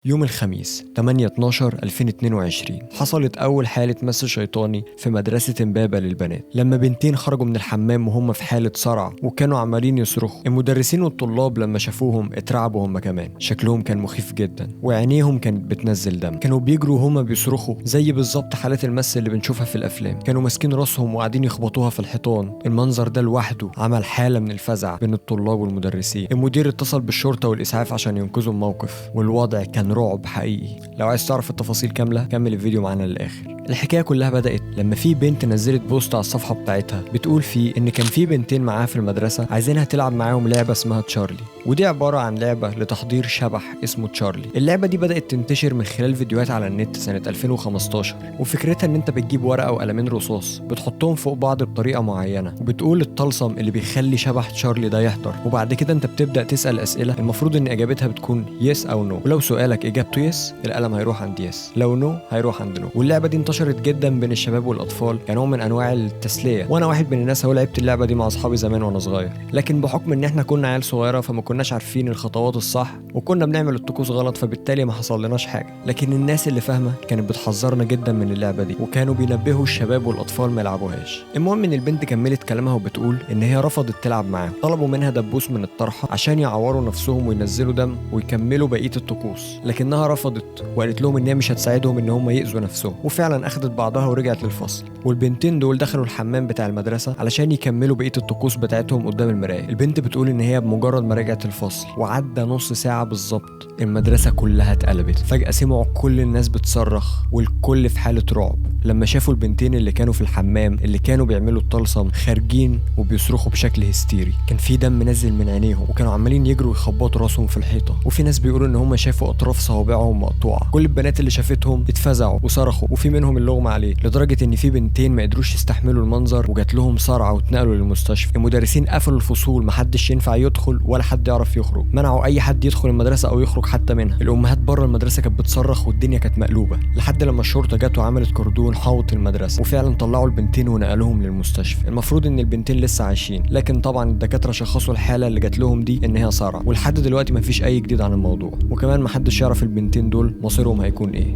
يوم الخميس 8/12/2022 حصلت أول حالة مس شيطاني في مدرسة إمبابة للبنات لما بنتين خرجوا من الحمام وهم في حالة صرع وكانوا عمالين يصرخوا. المدرسين والطلاب لما شافوهم اترعبوا هم كمان، شكلهم كان مخيف جدا وعينيهم كانت بتنزل دم. كانوا بيجروا وهم بيصرخوا زي بالظبط حالات المس اللي بنشوفها في الأفلام. كانوا ماسكين راسهم وقاعدين يخبطوها في الحيطان. المنظر ده لوحده عمل حالة من الفزع بين الطلاب والمدرسين. المدير اتصل بالشرطة والإسعاف عشان ينقذوا الموقف، والوضع كان رعب حقيقي. لو عايز تعرف التفاصيل كاملة كمل الفيديو معانا للآخر. الحكاية كلها بدأت لما في بنت نزلت بوست على الصفحة بتاعتها بتقول فيه إن كان في بنتين معاها في المدرسة عايزينها تلعب معاهم لعبة اسمها تشارلي، ودي عبارة عن لعبة لتحضير شبح اسمه تشارلي. اللعبة دي بدأت تنتشر من خلال فيديوهات على النت سنة 2015، وفكرتها إن أنت بتجيب ورقة وقلمين رصاص بتحطهم فوق بعض بطريقة معينة وبتقول الطلسم اللي بيخلي شبح تشارلي ده يحضر، وبعد كده أنت بتبدأ تسأل أسئلة المفروض إن إجابتها بتكون يس أو نو، ولو سؤالك إجابته يس القلم هيروح عند يس، لو نو هيروح عند نو. واللعبة دي انتشرت جدا بين الشباب والأطفال كنوع من أنواع التسلية، وأنا واحد من الناس هو لعبت اللعبة دي مع أصحابي زمان وأنا صغير، لكن بحكم إن إحنا كنا عيال صغيرة فما كناش عارفين الخطوات الصح وكنا بنعمل الطقوس غلط، فبالتالي ما حصلناش حاجة. لكن الناس اللي فاهمة كانت بتحذرنا جدا من اللعبة دي وكانوا بينبهوا الشباب والأطفال ما يلعبوهاش. المهم إن البنت كملت كلامها وبتقول إن هي رفضت تلعب معاهم، طلبوا منها دبوس من الطرحة عشان يعوروا نفسهم وينزلوا دم ويكملوا بقية الطقوس، لكنها رفضت وقالت لهم إن هي مش هتساعدهم إن هم يأذوا نفسهم، وفعلا أخدت بعضها ورجعت للفصل. والبنتين دول دخلوا الحمام بتاع المدرسة علشان يكملوا بقية الطقوس بتاعتهم قدام المراية. البنت بتقول إن هي بمجرد ما رجعت الفصل وعدى نص ساعة بالظبط المدرسة كلها اتقلبت. فجأة سمعوا كل الناس بتصرخ والكل في حالة رعب لما شافوا البنتين اللي كانوا في الحمام اللي كانوا بيعملوا الطلسم خارجين وبيصرخوا بشكل هستيري. كان في دم نازل من عينيهم وكانوا عمالين يجروا ويخبطوا راسهم في الحيطة، وفي ناس بيقولوا ان هم شافوا اطراف صوابعهم مقطوعة. كل البنات اللي شافتهم اتفزعوا وصرخوا، وفي منهم اللي اغمى عليه، لدرجة ان في بنتين ما قدروش يستحملوا المنظر وجات لهم صرعة واتنقلوا للمستشفى. المدرسين قفلوا الفصول، محدش ينفع يدخل ولا حد يعرف يخرج، منعوا اي حد يدخل المدرسة او يخرج حتى منها. الامهات بره المدرسة كانت بتصرخ والدنيا كانت مقلوبة، لحد لما الشرطة جت وعملت كردون حوط المدرسة وفعلا طلعوا البنتين ونقلوهم للمستشفى. المفروض ان البنتين لسه عايشين، لكن طبعا الدكاترة شخصوا الحالة اللي جات لهم دي ان هي صرع، ولحد دلوقتي مفيش اي جديد عن الموضوع، وكمان محدش يعرف البنتين دول مصيرهم هيكون ايه.